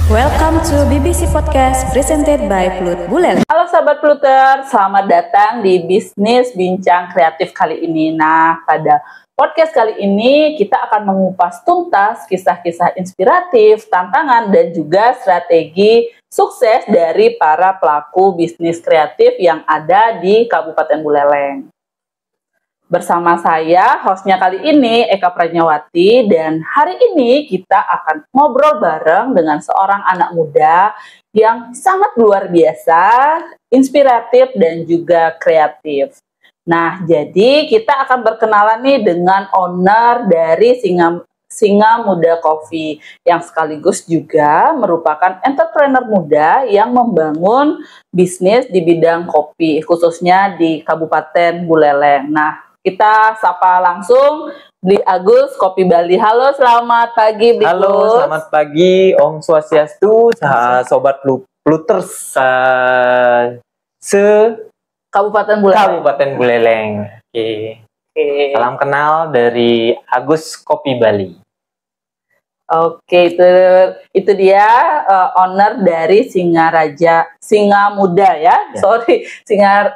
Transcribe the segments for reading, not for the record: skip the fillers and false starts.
Welcome to BBC Podcast presented by Plut Buleleng. Halo sahabat Pluter, selamat datang di Bisnis Bincang Kreatif kali ini. Nah, pada podcast kali ini kita akan mengupas tuntas kisah-kisah inspiratif, tantangan, dan juga strategi sukses dari para pelaku bisnis kreatif yang ada di Kabupaten Buleleng. Bersama saya, hostnya kali ini Eka Pranyawati, dan hari ini kita akan ngobrol bareng dengan seorang anak muda yang sangat luar biasa, inspiratif, dan juga kreatif. Nah, jadi kita akan berkenalan nih dengan owner dari Singa Muda Coffee, yang sekaligus juga merupakan entrepreneur muda yang membangun bisnis di bidang kopi, khususnya di Kabupaten Buleleng. Nah, kita sapa langsung Bli Agus Kopi Bali. Halo, selamat pagi Bli Agus. Halo, selamat pagi Om Swastiastu, Sobat Pluters Kabupaten Buleleng. Kabupaten Buleleng. Oke. Salam kenal dari Agus Kopi Bali. Oke, itu dia owner dari Singa Muda ya. Sorry,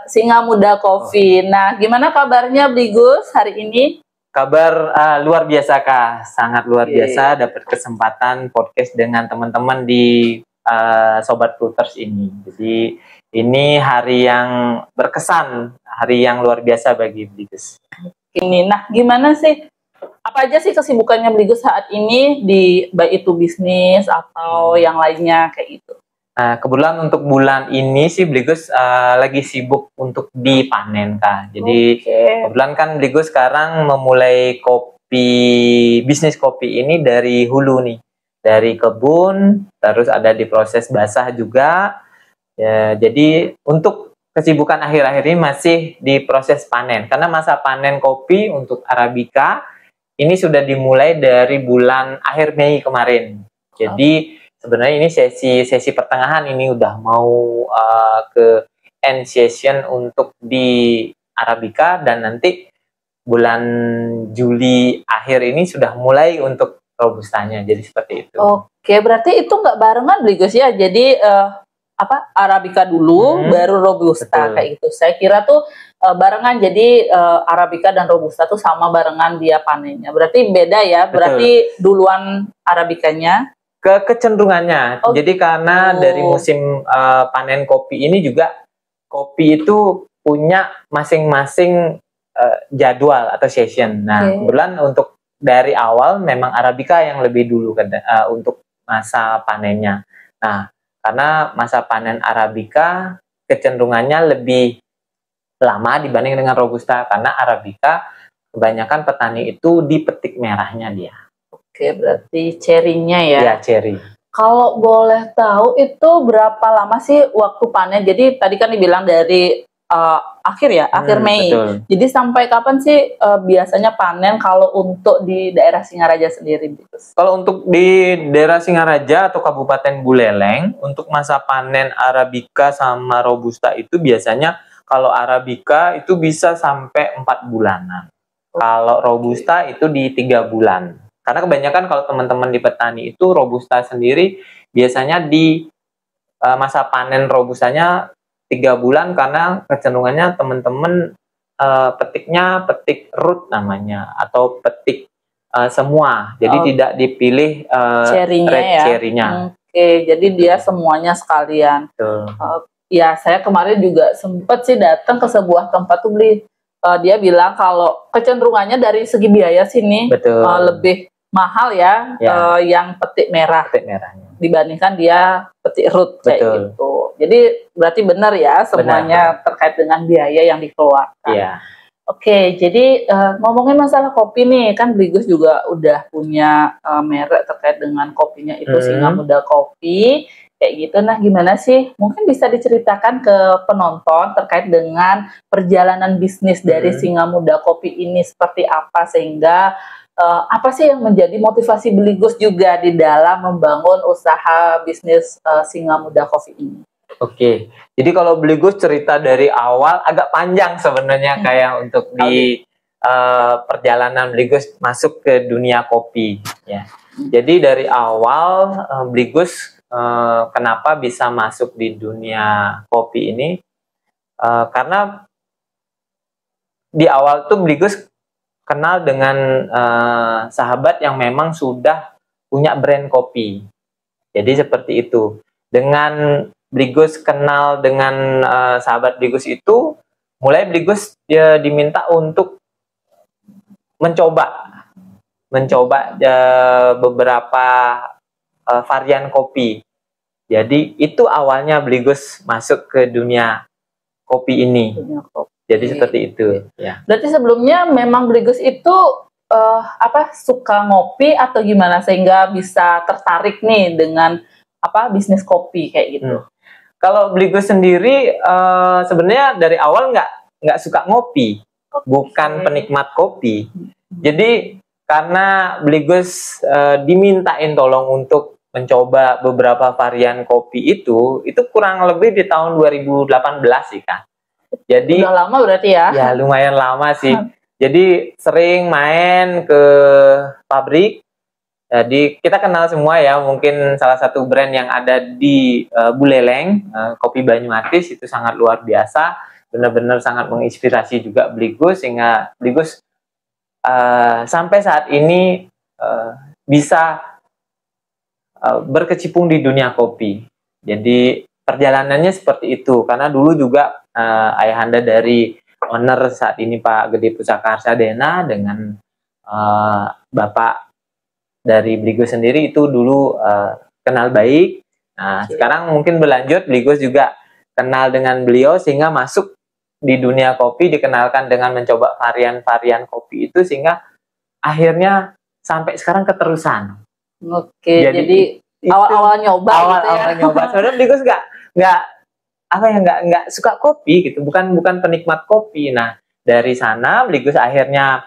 Singa Muda Coffee. Nah, gimana kabarnya Bli Gus hari ini? Kabar luar biasa Kak, sangat luar biasa dapat kesempatan podcast dengan teman-teman di Sobat Pluters ini. Jadi ini hari yang berkesan, hari yang luar biasa bagi Bli Gus. Nah, gimana sih? Apa aja sih kesibukannya Bli Gus saat ini di baik itu bisnis atau yang lainnya kayak gitu? Nah, kebetulan untuk bulan ini sih Bli Gus lagi sibuk untuk dipanen Kak. Jadi kebetulan kan Bli Gus sekarang memulai bisnis kopi ini dari hulu nih, dari kebun, terus ada di proses basah juga. Ya, jadi untuk kesibukan akhir-akhir ini masih di proses panen, karena masa panen kopi untuk Arabica ini sudah dimulai dari bulan akhir Mei kemarin. Jadi sebenarnya ini sesi pertengahan ini udah mau ke end session untuk di Arabica, dan nanti bulan Juli akhir ini sudah mulai untuk robustanya. Jadi seperti itu. Oke, berarti itu nggak barengan Bli Gus ya. Jadi Arabica dulu baru Robusta. Betul. Kayak gitu. Saya kira tuh barengan, jadi Arabica dan Robusta tuh sama barengan dia panennya. Berarti beda ya. Betul. Berarti duluan Arabicanya kecenderungannya. Jadi karena dari musim panen kopi ini juga kopi itu punya masing-masing jadwal atau session. Nah, kebetulan untuk dari awal memang Arabica yang lebih dulu untuk masa panennya. Nah, karena masa panen Arabica kecenderungannya lebih lama dibanding dengan Robusta, karena Arabica kebanyakan petani itu dipetik merahnya dia. Oke, berarti cherry-nya ya? Ya, cherry. Kalau boleh tahu itu berapa lama sih waktu panen? Jadi tadi kan dibilang dari akhir Mei. Betul. Jadi sampai kapan sih biasanya panen kalau untuk di daerah Singaraja sendiri? Kalau untuk di daerah Singaraja atau Kabupaten Buleleng, untuk masa panen Arabica sama Robusta itu biasanya kalau Arabica itu bisa sampai 4 bulanan. Kalau Robusta itu di 3 bulan. Karena kebanyakan kalau teman-teman di petani itu Robusta sendiri biasanya di masa panen Robustanya 3 bulan, karena kecenderungannya teman-teman petiknya petik root namanya, atau petik semua. Jadi tidak dipilih cherry-nya. Oke, jadi dia semuanya sekalian. Ya, saya kemarin juga sempat sih datang ke sebuah tempat tuh Bli. Dia bilang kalau kecenderungannya dari segi biaya sini lebih mahal ya, yang petik merahnya dibandingkan dia petik root kayak gitu. Jadi berarti benar ya semuanya terkait dengan biaya yang dikeluarkan. Iya. Oke, jadi ngomongin masalah kopi nih, kan Bli Gus juga udah punya merek terkait dengan kopinya itu Singa Muda Coffee kayak gitu. Nah, gimana sih? Mungkin bisa diceritakan ke penonton terkait dengan perjalanan bisnis dari Singa Muda Coffee ini seperti apa, sehingga apa sih yang menjadi motivasi Bli Gus juga di dalam membangun usaha bisnis Singa Muda Coffee ini? Oke, jadi kalau Bli Gus cerita dari awal agak panjang sebenarnya kayak untuk di perjalanan Bli Gus masuk ke dunia kopi. Ya, Jadi dari awal Bligus kenapa bisa masuk di dunia kopi ini? Karena di awal tuh Bligus kenal dengan sahabat yang memang sudah punya brand kopi. Jadi seperti itu. Dengan Bligus kenal dengan sahabat Bligus itu, mulai Bligus diminta untuk mencoba beberapa varian kopi. Jadi itu awalnya Bligus masuk ke dunia kopi ini. Jadi seperti itu. Ya. Berarti sebelumnya memang Bligus itu suka ngopi atau gimana sehingga bisa tertarik nih dengan bisnis kopi kayak gitu? Kalau Bligus sendiri sebenarnya dari awal nggak suka ngopi, bukan penikmat kopi. Jadi karena Bligus dimintain tolong untuk mencoba beberapa varian kopi itu kurang lebih di tahun 2018 sih kan. Jadi udah lama berarti ya? Ya lumayan lama sih. Jadi sering main ke pabrik. Jadi kita kenal semua ya, mungkin salah satu brand yang ada di Buleleng, kopi Banyumatis itu sangat luar biasa, benar-benar sangat menginspirasi juga Bligus, sehingga Bligus sampai saat ini bisa berkecimpung di dunia kopi. Jadi perjalanannya seperti itu, karena dulu juga ayahanda dari owner saat ini Pak Gede Pusaka Arsadena dengan Bapak dari Bligus sendiri itu dulu kenal baik. Nah, sekarang mungkin berlanjut Bligus juga kenal dengan beliau sehingga masuk di dunia kopi, dikenalkan dengan mencoba varian-varian kopi itu sehingga akhirnya sampai sekarang keterusan. Oke, jadi awal-awal nyoba awal nyoba. Sebenarnya Bligus nggak suka kopi gitu, bukan penikmat kopi. Nah, dari sana Bligus akhirnya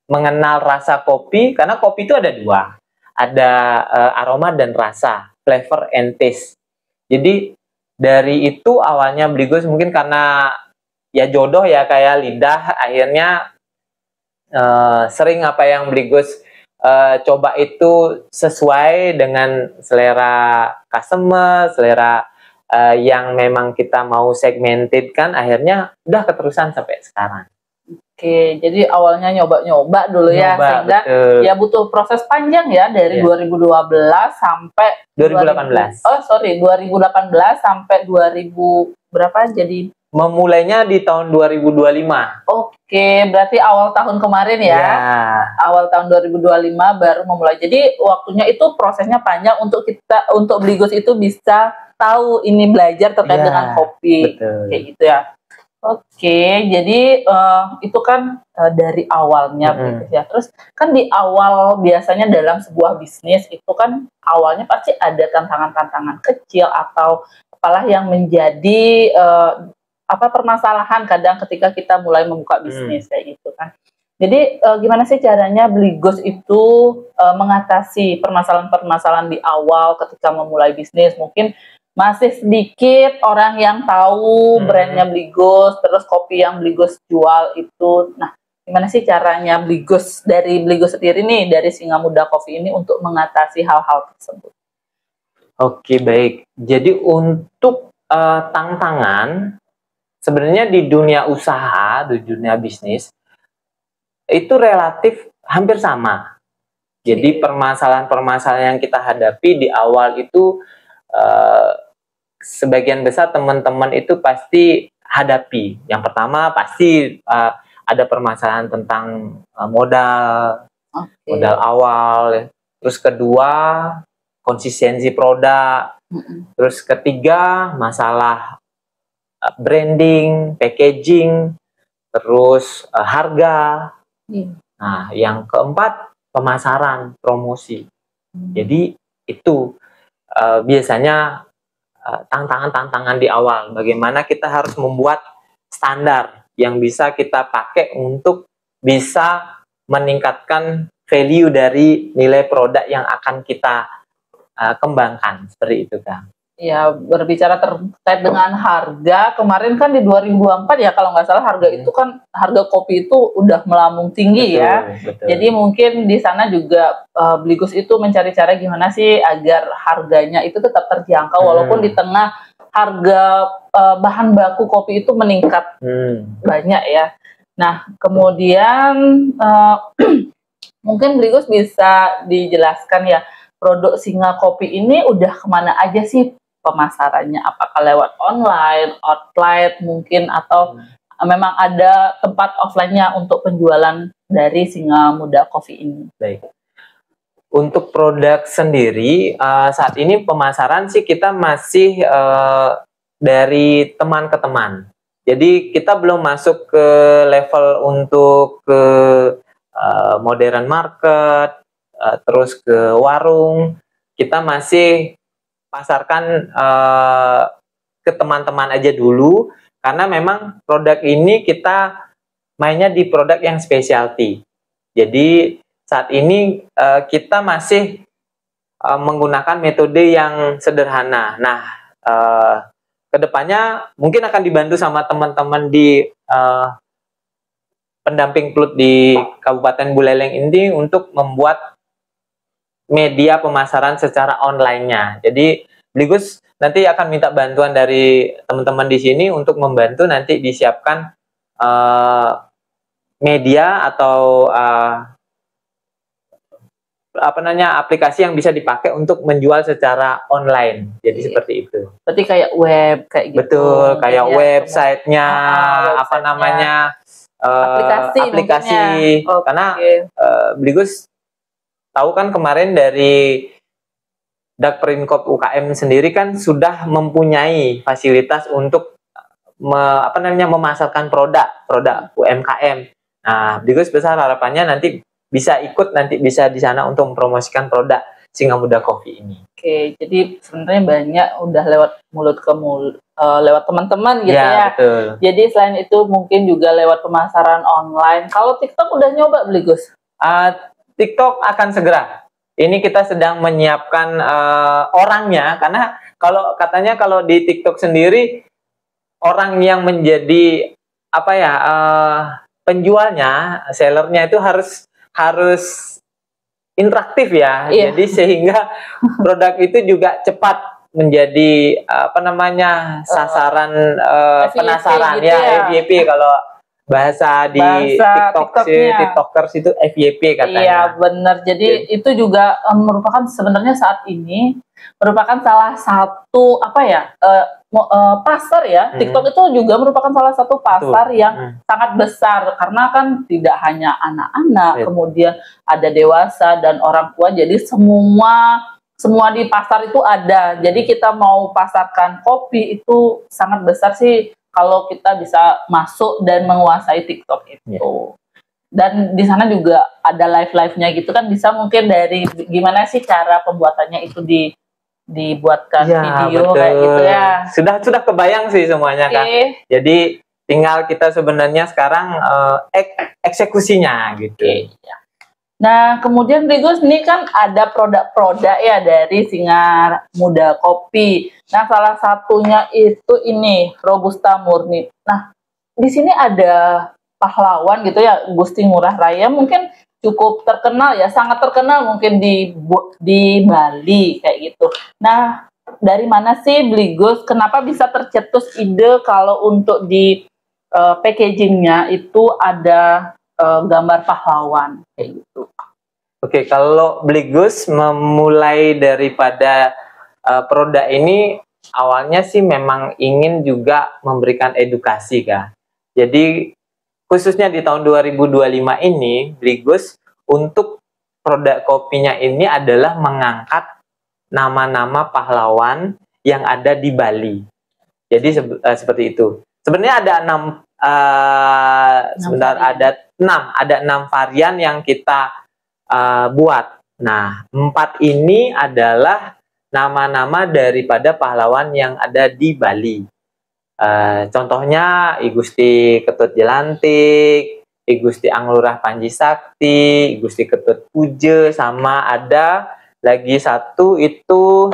mengenal rasa kopi, karena kopi itu ada dua, ada aroma dan rasa, flavor and taste. Jadi dari itu awalnya Bligus mungkin karena ya jodoh ya kayak lidah, akhirnya sering apa yang Bligus coba itu sesuai dengan selera customer, selera yang memang kita mau segmented kan, akhirnya udah keterusan sampai sekarang. Oke, jadi awalnya nyoba-nyoba dulu ya, sehingga betul. Ya butuh proses panjang ya dari 2012 sampai 2018. 2018 sampai 2000 berapa jadi? Memulainya di tahun 2025. Oke, berarti awal tahun kemarin ya. Awal tahun 2025 baru memulai. Jadi waktunya itu prosesnya panjang untuk Bligus itu bisa tahu ini belajar terkait dengan kopi. Betul. Kayak gitu ya. Oke, jadi itu kan dari awalnya ya. Terus kan di awal biasanya dalam sebuah bisnis itu kan awalnya pasti ada tantangan-tantangan kecil atau apalah yang menjadi permasalahan kadang ketika kita mulai membuka bisnis kayak gitu kan. Jadi gimana sih caranya Bligus itu mengatasi permasalahan-permasalahan di awal ketika memulai bisnis? Mungkin masih sedikit orang yang tahu brandnya Bligus, terus kopi yang Bligus jual itu. Nah, gimana sih caranya Bligus sendiri nih, dari Singa Muda Coffee ini untuk mengatasi hal-hal tersebut? Oke, baik. Jadi untuk tantangan, sebenarnya di dunia usaha, di dunia bisnis, itu relatif hampir sama. Jadi permasalahan-permasalahan yang kita hadapi di awal itu sebagian besar teman-teman itu pasti hadapi. Yang pertama pasti ada permasalahan tentang modal awal. Terus kedua konsistensi produk. Terus ketiga masalah branding, packaging, terus harga. Nah, yang keempat pemasaran, promosi. Jadi itu biasanya tantangan-tantangan di awal. Bagaimana kita harus membuat standar yang bisa kita pakai untuk bisa meningkatkan value dari nilai produk yang akan kita kembangkan. Seperti itu, Kang. Ya, berbicara terkait dengan harga, kemarin kan di 2024 ya kalau nggak salah harga itu kan, harga kopi itu udah melambung tinggi ya. Betul. Jadi mungkin di sana juga Bligus itu mencari cara gimana sih agar harganya itu tetap terjangkau walaupun di tengah harga bahan baku kopi itu meningkat banyak ya. Nah, kemudian mungkin Bligus bisa dijelaskan ya, produk Singa Kopi ini udah kemana aja sih pemasarannya? Apakah lewat online, outlet mungkin, atau memang ada tempat offline-nya untuk penjualan dari Singa Muda Coffee ini? Baik. Untuk produk sendiri, saat ini pemasaran sih kita masih dari teman ke teman. Jadi kita belum masuk ke level untuk ke modern market, terus ke warung. Kita masih pasarkan ke teman-teman aja dulu, karena memang produk ini kita mainnya di produk yang specialty. Jadi saat ini kita masih menggunakan metode yang sederhana. Nah, kedepannya mungkin akan dibantu sama teman-teman di pendamping Plut di Kabupaten Buleleng ini untuk membuat media pemasaran secara online-nya. Jadi Bligus nanti akan minta bantuan dari teman-teman di sini untuk membantu nanti disiapkan media atau aplikasi yang bisa dipakai untuk menjual secara online. Jadi seperti itu. Berarti kayak web kayak gitu. Betul, kayak websitenya, apa namanya, aplikasi. Karena Bligus tahu kan kemarin dari Dakperinkop UKM sendiri kan sudah mempunyai fasilitas untuk memasarkan produk UMKM. Nah, Bligus besar harapannya nanti bisa ikut, nanti bisa di sana untuk mempromosikan produk Singa Muda Coffee ini. Oke, jadi sebenarnya banyak udah lewat mulut ke mulut, lewat teman-teman gitu ya. Betul. Jadi selain itu mungkin juga lewat pemasaran online. Kalau TikTok udah nyoba Bligus? TikTok akan segera. Ini kita sedang menyiapkan orangnya, karena katanya kalau di TikTok sendiri orang yang menjadi penjualnya, sellernya itu harus interaktif ya. Iya. Jadi sehingga produk itu juga cepat menjadi sasaran penasaran gitu ya. FYP kalau bahasa TikTokers itu FYP katanya. Iya benar. Jadi itu juga merupakan sebenarnya saat ini merupakan salah satu pasar ya. TikTok itu juga merupakan salah satu pasar yang sangat besar, karena kan tidak hanya anak-anak, kemudian ada dewasa dan orang tua. Jadi semua di pasar itu ada. Jadi kita mau pasarkan kopi itu sangat besar sih kalau kita bisa masuk dan menguasai TikTok itu. Dan di sana juga ada live-nya gitu kan, bisa mungkin dari gimana sih cara pembuatannya itu dibuatkan video, betul, kayak gitu ya. Sudah kebayang sih semuanya kan. Jadi tinggal kita sebenarnya sekarang eksekusinya gitu. Nah, kemudian Bligus ini kan ada produk-produk ya dari Singa Muda Kopi. Nah, salah satunya itu ini Robusta Murni. Nah, di sini ada pahlawan gitu ya, Gusti Ngurah Raya, mungkin cukup terkenal ya, sangat terkenal mungkin di Bali kayak gitu. Nah, dari mana sih Bligus? Kenapa bisa tercetus ide kalau untuk di packagingnya itu ada gambar pahlawan kayak gitu? Oke, kalau Bligus memulai daripada produk ini awalnya sih memang ingin juga memberikan edukasi Kak. Jadi khususnya di tahun 2025 ini Bligus untuk produk kopinya ini adalah mengangkat nama-nama pahlawan yang ada di Bali. Jadi seperti itu. Sebenarnya ada ada 6 varian yang kita buat. Nah, 4 ini adalah nama-nama daripada pahlawan yang ada di Bali. Contohnya I Gusti Ketut Jelantik, I Gusti Anglurah Panji Sakti, I Gusti Ketut Puje, sama ada lagi satu itu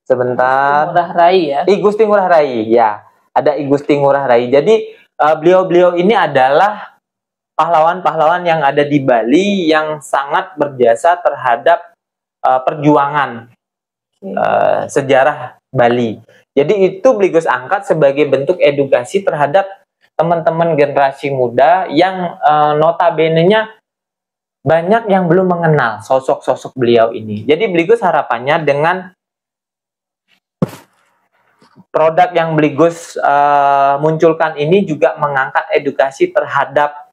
Sebentar. Ngurah Rai ya. I Gusti Ngurah Rai, ya. Ada I Gusti Ngurah Rai. Jadi beliau-beliau ini adalah pahlawan-pahlawan yang ada di Bali yang sangat berjasa terhadap perjuangan sejarah Bali. Jadi itu Bligus angkat sebagai bentuk edukasi terhadap teman-teman generasi muda yang notabene-nya banyak yang belum mengenal sosok-sosok beliau ini. Jadi Bligus harapannya dengan produk yang Bligus munculkan ini juga mengangkat edukasi terhadap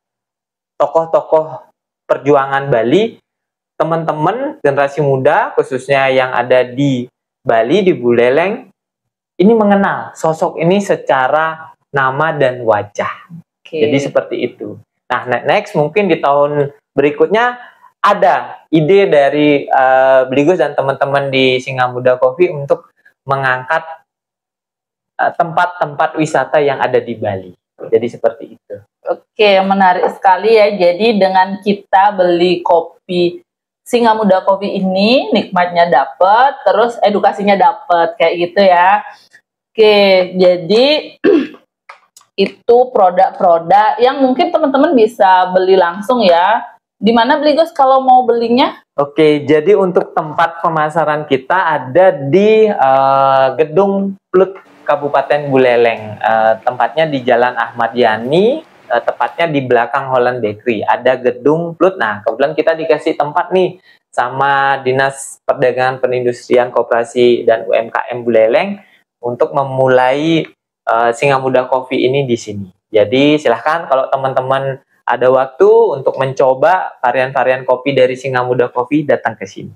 tokoh-tokoh perjuangan Bali, teman-teman generasi muda khususnya yang ada di Bali, di Buleleng, ini mengenal sosok ini secara nama dan wajah. Jadi seperti itu. Nah, next mungkin di tahun berikutnya ada ide dari Bligus dan teman-teman di Singa Muda Coffee untuk mengangkat tempat-tempat wisata yang ada di Bali. Jadi seperti itu. Oke, menarik sekali ya. Jadi dengan kita beli kopi Singa Muda Coffee ini, nikmatnya dapat, terus edukasinya dapat, kayak gitu ya. Oke, jadi itu produk-produk yang mungkin teman-teman bisa beli langsung ya. Di mana Bligus kalau mau belinya? Oke, jadi untuk tempat pemasaran kita ada di Gedung Plut Kabupaten Buleleng. Tempatnya di Jalan Ahmad Yani, tepatnya di belakang Holland Bakery. Ada Gedung Plut. Nah, kebetulan kita dikasih tempat nih sama Dinas Perdagangan Perindustrian Koperasi dan UMKM Buleleng untuk memulai Singa Muda Coffee ini di sini. Jadi silahkan kalau teman-teman ada waktu untuk mencoba varian-varian kopi dari Singa Muda Coffee, datang ke sini.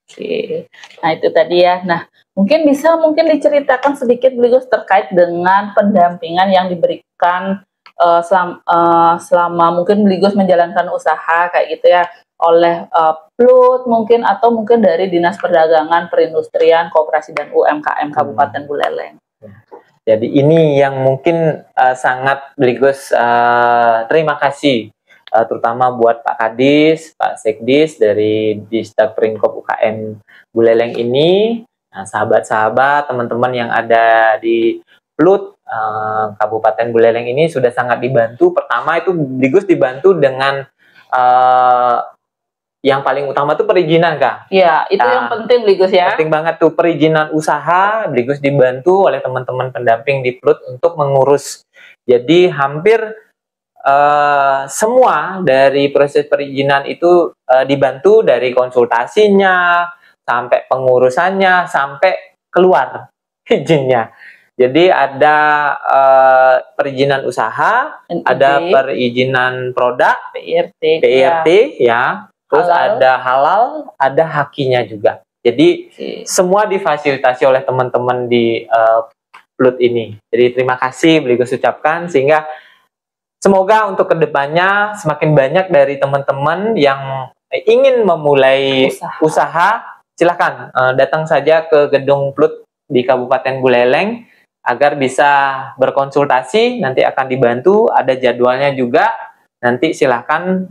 Oke, nah itu tadi ya. Nah, mungkin diceritakan sedikit Bligus terkait dengan pendampingan yang diberikan selama mungkin Bligus menjalankan usaha kayak gitu ya, oleh Plut mungkin atau mungkin dari Dinas Perdagangan Perindustrian Koperasi dan UMKM Kabupaten Buleleng. Jadi ini yang mungkin sangat Bligus terima kasih, terutama buat Pak Kadis, Pak Sekdis dari Distak Perinkop UKM Buleleng ini, sahabat-sahabat, teman-teman yang ada di Plut Kabupaten Buleleng ini sudah sangat dibantu. Pertama itu Bligus dibantu dengan yang paling utama tuh perizinan, Kak. Iya, itu yang penting Bligus ya. Penting banget tuh perizinan usaha. Bligus dibantu oleh teman-teman pendamping di Plut untuk mengurus. Jadi hampir semua dari proses perizinan itu dibantu, dari konsultasinya sampai pengurusannya sampai keluar izinnya. Jadi ada perizinan usaha, NIB, ada perizinan produk, PIRT ya. Terus halal, ada halal, ada hakinya juga. Jadi semua difasilitasi oleh teman-teman di Plut ini. Jadi terima kasih Bligus ucapkan, sehingga semoga untuk kedepannya semakin banyak dari teman-teman yang ingin memulai usaha, silahkan datang saja ke Gedung Plut di Kabupaten Buleleng agar bisa berkonsultasi, nanti akan dibantu, ada jadwalnya juga. Nanti silahkan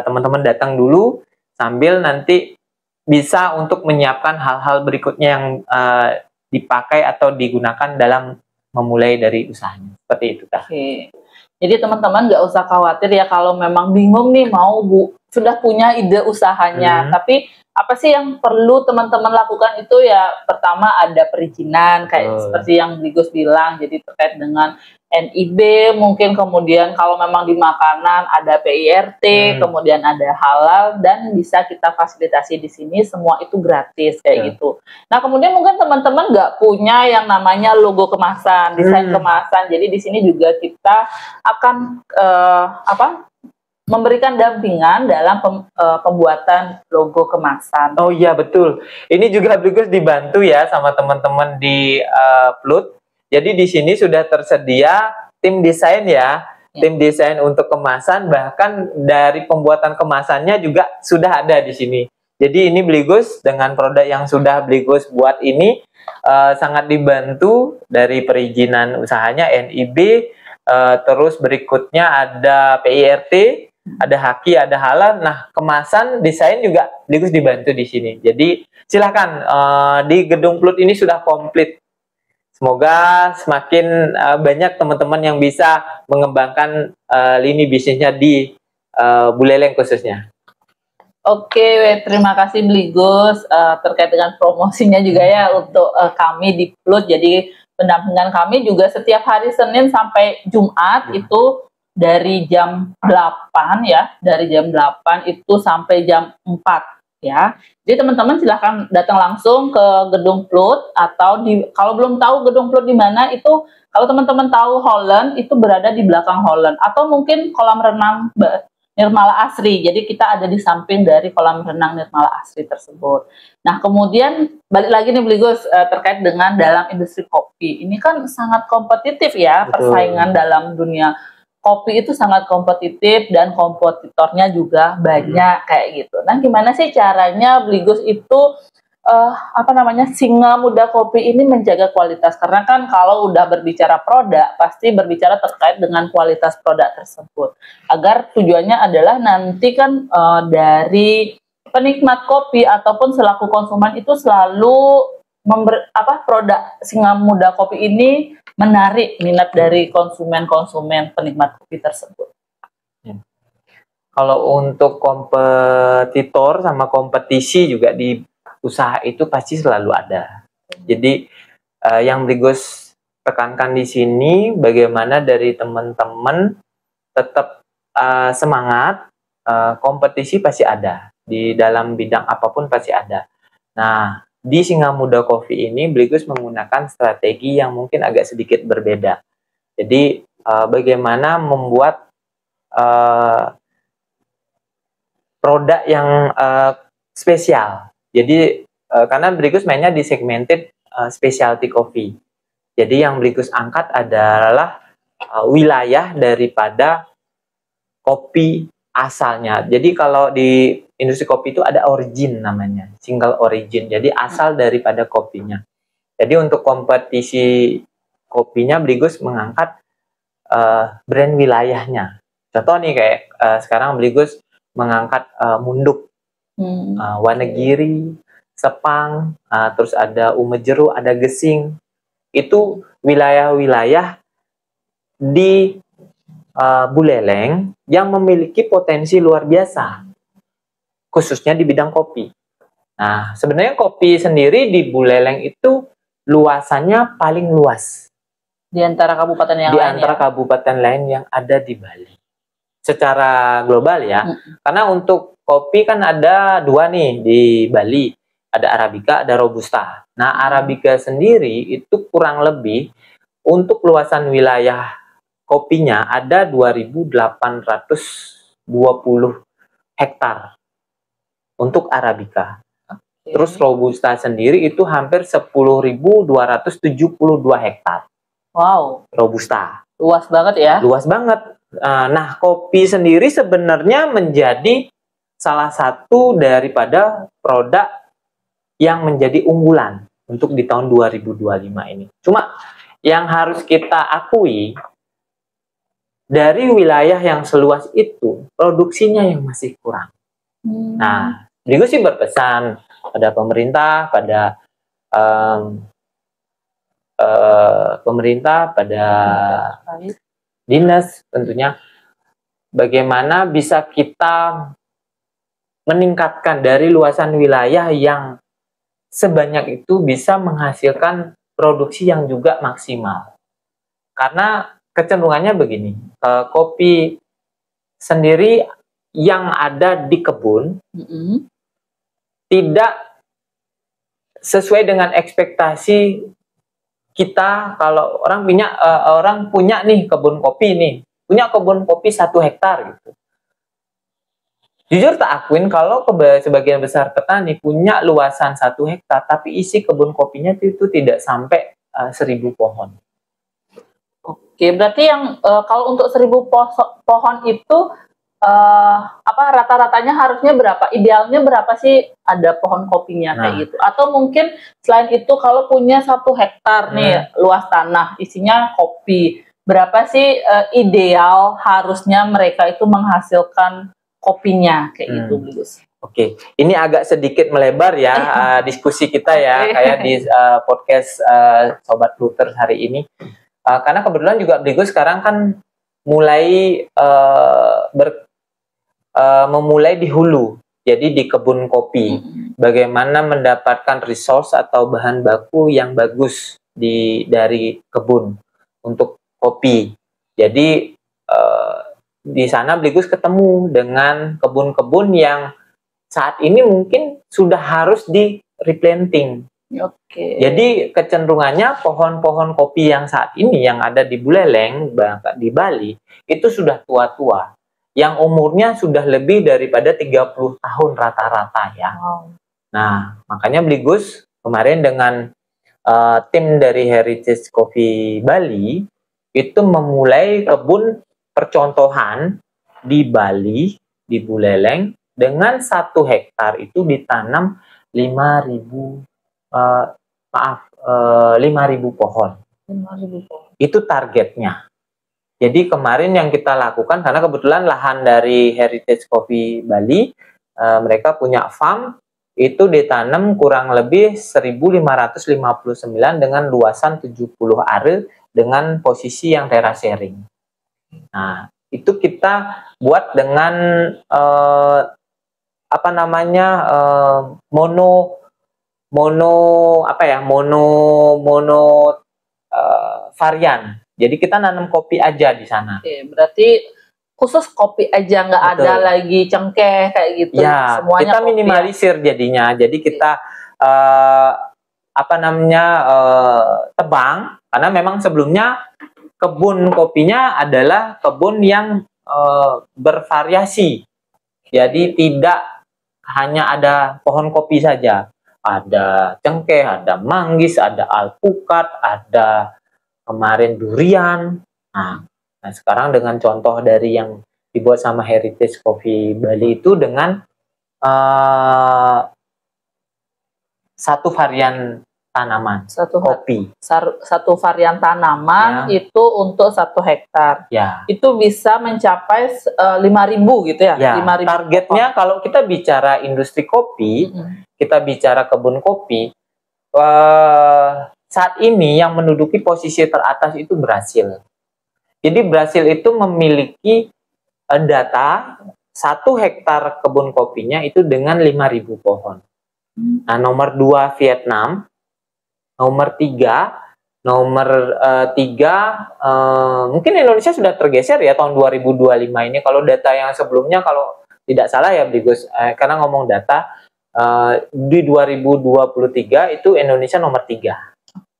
teman-teman datang dulu sambil nanti bisa untuk menyiapkan hal-hal berikutnya yang dipakai atau digunakan dalam memulai dari usahanya. Seperti itu, Kak. Oke. Jadi teman-teman nggak usah khawatir ya kalau memang bingung nih sudah punya ide usahanya. Tapi apa sih yang perlu teman-teman lakukan itu ya, pertama ada perizinan kayak seperti yang Bligus bilang, jadi terkait dengan NIB mungkin, kemudian kalau memang di makanan ada PIRT, kemudian ada halal, dan bisa kita fasilitasi di sini, semua itu gratis kayak gitu. Nah kemudian mungkin teman-teman nggak punya yang namanya logo kemasan, desain kemasan, jadi di sini juga kita akan memberikan dampingan dalam pembuatan logo kemasan. Oh iya betul, ini juga Bligus dibantu ya sama teman-teman di Plut. Jadi di sini sudah tersedia tim desain ya, tim desain untuk kemasan, bahkan dari pembuatan kemasannya juga sudah ada di sini. Jadi ini Bligus dengan produk yang sudah Bligus buat ini sangat dibantu dari perizinan usahanya NIB, terus berikutnya ada PIRT, ada haki, ada halal. Nah, kemasan, desain juga Bligus dibantu di sini. Jadi silakan, di Gedung Plut ini sudah komplit. Semoga semakin banyak teman-teman yang bisa mengembangkan lini bisnisnya di Buleleng khususnya. Oke, terima kasih Bligus terkait dengan promosinya juga ya untuk kami di Plut. Jadi pendampingan kami juga setiap hari Senin sampai Jumat itu dari jam 8 ya, dari jam 8 itu sampai jam 4 ya. Jadi teman-teman silahkan datang langsung ke Gedung Plut atau kalau belum tahu Gedung Plut di mana itu, kalau teman-teman tahu Holland itu berada di belakang Holland atau mungkin kolam renang Nirmala Asri. Jadi kita ada di samping dari kolam renang Nirmala Asri tersebut. Nah, kemudian balik lagi nih Bligus terkait dengan dalam industri kopi. Ini kan sangat kompetitif ya. Betul. Persaingan dalam dunia kopi itu sangat kompetitif dan kompetitornya juga banyak kayak gitu. Nah, gimana sih caranya Bligus itu singa muda kopi ini menjaga kualitas? Karena kan kalau udah berbicara produk pasti berbicara terkait dengan kualitas produk tersebut. Agar tujuannya adalah nanti kan dari penikmat kopi ataupun selaku konsumen itu selalu produk singa muda kopi ini menarik minat dari konsumen penikmat kopi tersebut. Kalau untuk kompetitor sama kompetisi juga di usaha itu pasti selalu ada. Jadi yang Bligus tekankan di sini bagaimana dari teman-teman tetap semangat, kompetisi pasti ada di dalam bidang apapun pasti ada. Nah, di Singa Muda Coffee ini Bligus menggunakan strategi yang mungkin agak sedikit berbeda. Jadi bagaimana membuat produk yang spesial. Jadi karena Bligus mainnya di segmented specialty coffee. Jadi yang Bligus angkat adalah wilayah daripada kopi asalnya. Jadi kalau di industri kopi itu ada origin namanya, single origin. Jadi asal daripada kopinya. Jadi untuk kompetisi kopinya Bligus mengangkat brand wilayahnya. Contoh nih kayak sekarang Bligus mengangkat Munduk, Wanegiri, Sepang, terus ada Umejeru, ada Gesing. Itu wilayah-wilayah di Buleleng yang memiliki potensi luar biasa, khususnya di bidang kopi. Nah, sebenarnya kopi sendiri di Buleleng itu luasannya paling luas di antara kabupaten yang lain. Di antara kabupaten lain yang ada di Bali. Secara global ya, karena untuk kopi kan ada dua nih di Bali, ada Arabica, ada Robusta. Nah, Arabica sendiri itu kurang lebih untuk luasan wilayah kopinya ada 2.820 hektar untuk Arabica. Terus Robusta sendiri itu hampir 10.272 hektar. Wow. Robusta. Luas banget ya? Luas banget. Nah, kopi sendiri sebenarnya menjadi salah satu daripada produk yang menjadi unggulan untuk di tahun 2025 ini. Cuma yang harus kita akui, dari wilayah yang seluas itu, produksinya yang masih kurang. Nah, Bligus sih berpesan pada pemerintah, pada dinas tentunya, bagaimana bisa kita meningkatkan dari luasan wilayah yang sebanyak itu bisa menghasilkan produksi yang juga maksimal. Karena kecenderungannya begini, kopi sendiri yang ada di kebun tidak sesuai dengan ekspektasi kita. Kalau orang punya nih kebun kopi nih, punya kebun kopi 1 hektar gitu. Jujur tak akuin kalau sebagian besar petani punya luasan 1 hektar, tapi isi kebun kopinya itu tidak sampai 1.000 pohon. Oke, berarti yang kalau untuk 1.000 pohon itu rata-ratanya harusnya berapa? Idealnya berapa sih ada pohon kopinya kayak gitu? Atau mungkin selain itu kalau punya 1 hektar nih luas tanah isinya kopi, berapa sih ideal harusnya mereka itu menghasilkan kopinya kayak gitu, Gus? Oke, ini agak sedikit melebar ya diskusi kita ya, kayak di podcast Sobat Flutter hari ini. Karena kebetulan juga Bligo sekarang kan mulai memulai di hulu, jadi di kebun kopi. Bagaimana mendapatkan resource atau bahan baku yang bagus dari kebun untuk kopi. Jadi di sana Bligus ketemu dengan kebun-kebun yang saat ini mungkin sudah harus di replanting. Oke. Jadi kecenderungannya pohon-pohon kopi yang saat ini yang ada di Buleleng, di Bali, itu sudah tua-tua. Yang umurnya sudah lebih daripada 30 tahun rata-rata ya. Wow. Nah, makanya Bligus kemarin dengan tim dari Heritage Coffee Bali itu memulai kebun percontohan di Bali, di Buleleng, dengan 1 hektar itu ditanam 5.000 pohon. 5.000 pohon. Itu targetnya. Jadi kemarin yang kita lakukan, karena kebetulan lahan dari Heritage Coffee Bali, mereka punya farm, itu ditanam kurang lebih 1.559 dengan luasan 70 are dengan posisi yang terasering. Nah, itu kita buat dengan mono varian. Jadi kita nanam kopi aja di sana. Oke, berarti khusus kopi aja, nggak ada lagi cengkeh kayak gitu. Ya, semuanya kita minimalisir jadinya. Jadi kita tebang, karena memang sebelumnya kebun kopinya adalah kebun yang bervariasi. Jadi tidak hanya ada pohon kopi saja. Ada cengkeh, ada manggis, ada alpukat, ada kemarin durian. Nah, sekarang dengan contoh dari yang dibuat sama Heritage Coffee Bali itu dengan 1 varian tanaman, kopi. 1 varian tanaman ya. Itu untuk 1 hektar. Ya. Itu bisa mencapai 5.000 gitu ya? Ya. 5.000 targetnya pohon. Kalau kita bicara industri kopi, kita bicara kebun kopi, saat ini yang menduduki posisi teratas itu Brasil. Jadi Brasil itu memiliki data 1 hektar kebun kopinya itu dengan 5.000 pohon. Nah, nomor 2 Vietnam, nomor 3 mungkin Indonesia sudah tergeser ya tahun 2025 ini. Kalau data yang sebelumnya kalau tidak salah ya Bligus, karena ngomong data di 2023 itu Indonesia nomor 3.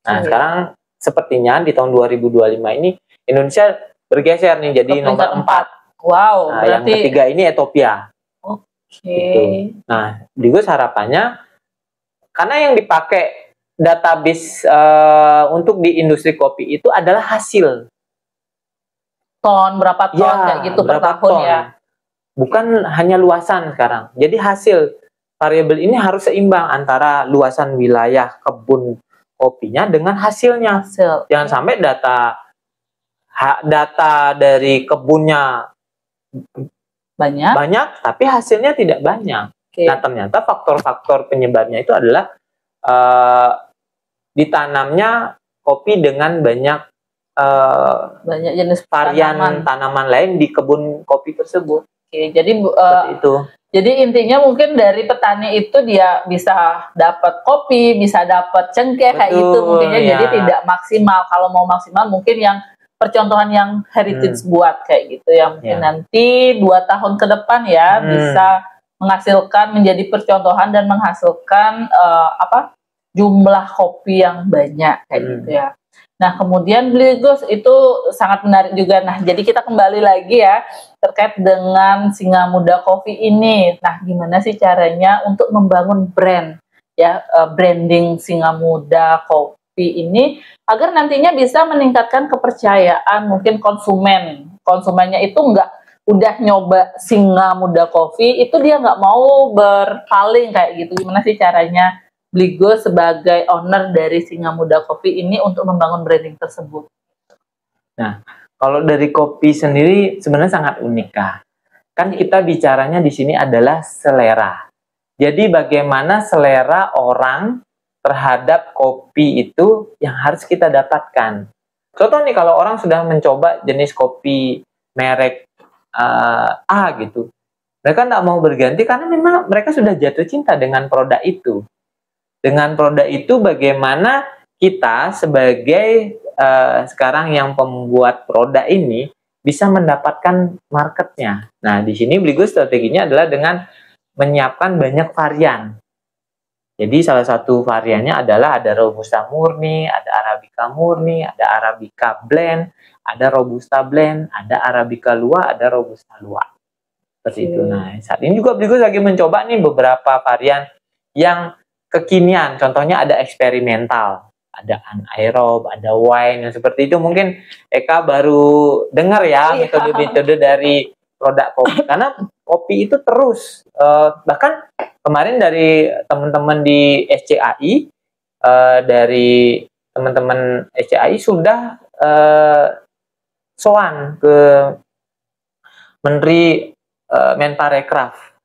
Nah, sekarang sepertinya di tahun 2025 ini Indonesia bergeser nih jadi nomor 4. Wow, nah, berarti yang ketiga ini Ethiopia. Oke. Gitu. Nah, Bligus harapannya karena yang dipakai database untuk di industri kopi itu adalah hasil. Berapa ton kayak gitu per tahun ya. Bukan hanya luasan sekarang. Jadi hasil variabel ini harus seimbang antara luasan wilayah kebun kopinya dengan hasilnya. Jangan sampai data dari kebunnya banyak tapi hasilnya tidak banyak. Nah, ternyata faktor-faktor penyebabnya itu adalah ditanamnya kopi dengan banyak jenis varian tanaman lain di kebun kopi tersebut. Jadi itu. Jadi intinya mungkin dari petani itu dia bisa dapat kopi, bisa dapat cengkeh kayak gitu mungkinnya. Ya. Jadi tidak maksimal. Kalau mau maksimal mungkin yang percontohan yang Heritage buat kayak gitu ya. Mungkin nanti 2 tahun ke depan ya bisa menghasilkan menjadi percontohan dan menghasilkan jumlah kopi yang banyak kayak gitu ya. Nah, kemudian Bligus itu sangat menarik juga. Nah, jadi kita kembali lagi ya terkait dengan Singa Muda Coffee ini. Nah, gimana sih caranya untuk membangun brand ya, branding Singa Muda Coffee ini agar nantinya bisa meningkatkan kepercayaan mungkin konsumen. Konsumennya itu udah nyoba Singa Muda Coffee itu dia nggak mau berpaling kayak gitu. Gimana sih caranya Bligo sebagai owner dari Singa Muda Coffee ini untuk membangun branding tersebut? Nah, kalau dari kopi sendiri sebenarnya sangat unik, Kak. Kan kita bicaranya di sini adalah selera. Jadi bagaimana selera orang terhadap kopi itu yang harus kita dapatkan. Contoh nih, kalau orang sudah mencoba jenis kopi merek A gitu, mereka nggak mau berganti karena memang mereka sudah jatuh cinta dengan produk itu. Dengan produk itu bagaimana kita sebagai sekarang yang pembuat produk ini bisa mendapatkan marketnya. Nah, di sini Bligo strateginya adalah dengan menyiapkan banyak varian. Jadi salah satu variannya adalah ada Robusta murni, ada Arabica murni, ada Arabica blend, ada Robusta blend, ada Arabica Lua, ada Robusta Lua. Seperti itu. Nah, saat ini juga Bligo lagi mencoba nih beberapa varian yang kekinian. Contohnya ada eksperimental, ada anaerob, ada wine, yang seperti itu. Mungkin Eka baru dengar ya metode-metode dari produk kopi. Karena kopi itu terus, bahkan kemarin dari teman-teman di SCAI, dari teman-teman SCAI sudah soan ke Menteri Menparekraf.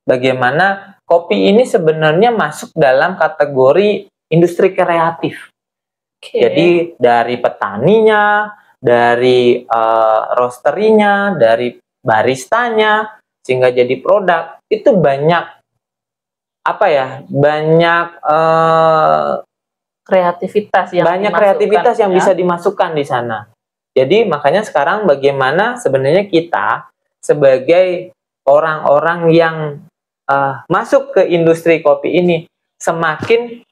Bagaimana kopi ini sebenarnya masuk dalam kategori industri kreatif. Jadi dari petaninya, dari roasterinya, dari baristanya, sehingga jadi produk itu banyak banyak kreativitas yang bisa dimasukkan di sana. Jadi makanya sekarang bagaimana sebenarnya kita sebagai orang-orang yang masuk ke industri kopi ini semakin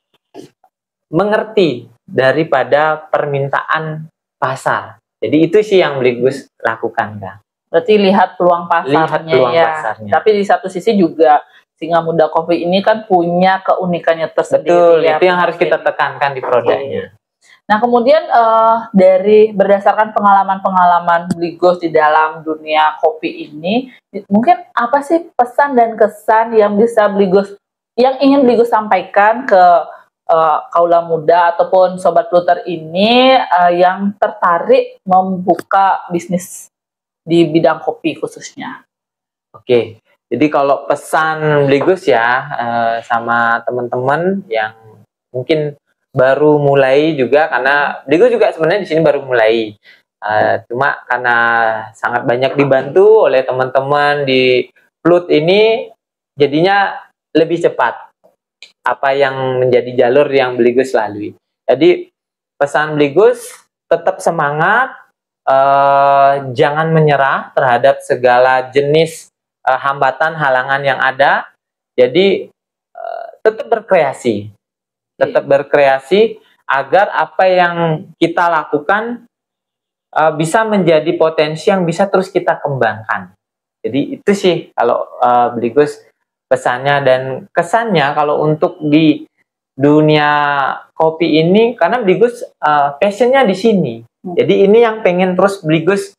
mengerti daripada permintaan pasar. Jadi itu sih yang Bligus lakukan, Kak. Berarti lihat peluang pasarnya. Tapi di satu sisi juga Singa Muda Coffee ini kan punya keunikannya tersendiri. Betul, itu yang harus kita tekankan di produknya. Nah, kemudian dari berdasarkan pengalaman-pengalaman Bligos di dalam dunia kopi ini, mungkin apa sih pesan dan kesan yang ingin Bligos sampaikan ke kaula muda ataupun sobat Pluter ini yang tertarik membuka bisnis di bidang kopi khususnya? Oke, jadi kalau pesan Bligos ya sama teman-teman yang mungkin baru mulai juga, karena Bligos juga sebenarnya di sini baru mulai, cuma karena sangat banyak dibantu oleh teman-teman di Plut ini, jadinya lebih cepat apa yang menjadi jalur yang Bligos lalui. Jadi pesan Bligos, tetap semangat, jangan menyerah terhadap segala jenis hambatan, halangan yang ada. Jadi tetap berkreasi. Tetap berkreasi agar apa yang kita lakukan bisa menjadi potensi yang bisa terus kita kembangkan. Jadi itu sih kalau Bligos pesannya dan kesannya kalau untuk di dunia kopi ini, karena Bligos passionnya di sini. Jadi ini yang pengen terus Bligos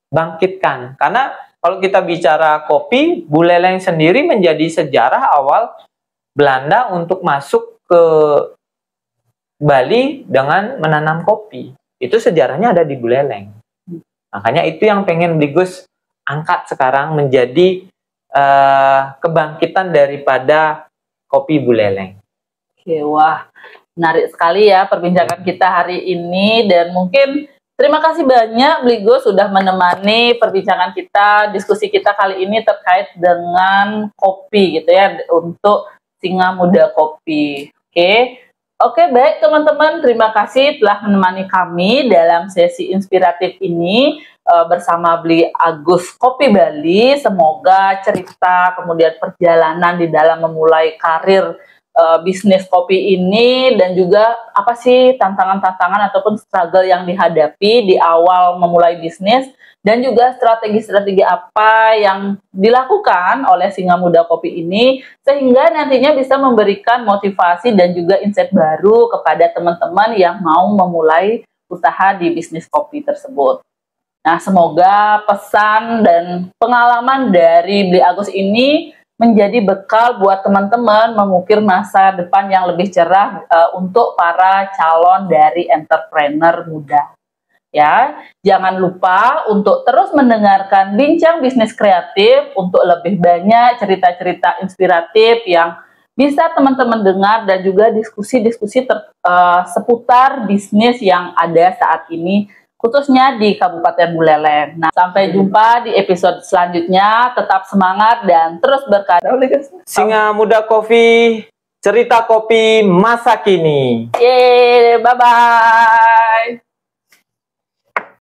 bangkitkan. Karena kalau kita bicara kopi, Buleleng sendiri menjadi sejarah awal Belanda untuk masuk ke Bali dengan menanam kopi. Itu sejarahnya ada di Buleleng. Makanya itu yang pengen Bligos angkat sekarang menjadi kebangkitan daripada kopi Buleleng. Oke, wah, menarik sekali ya perbincangan kita hari ini, dan mungkin terima kasih banyak Bligos sudah menemani perbincangan kita, diskusi kita kali ini terkait dengan kopi gitu ya, untuk Singa Muda Kopi. Oke, baik teman-teman, terima kasih telah menemani kami dalam sesi inspiratif ini bersama Bli Agus Kopi Bali. Semoga cerita kemudian perjalanan di dalam memulai karir bisnis kopi ini, dan juga apa sih tantangan-tantangan ataupun struggle yang dihadapi di awal memulai bisnis, dan juga strategi-strategi apa yang dilakukan oleh Singa Muda Kopi ini, sehingga nantinya bisa memberikan motivasi dan juga insight baru kepada teman-teman yang mau memulai usaha di bisnis kopi tersebut. Nah, semoga pesan dan pengalaman dari Bli Agus ini menjadi bekal buat teman-teman mengukir masa depan yang lebih cerah untuk para calon dari entrepreneur muda. Ya, jangan lupa untuk terus mendengarkan Bincang Bisnis Kreatif untuk lebih banyak cerita-cerita inspiratif yang bisa teman-teman dengar dan juga diskusi-diskusi seputar bisnis yang ada saat ini, khususnya di Kabupaten Buleleng. Nah, sampai jumpa di episode selanjutnya. Tetap semangat dan terus berkarya. Singa Muda Coffee, cerita kopi masa kini. Yeay, bye-bye.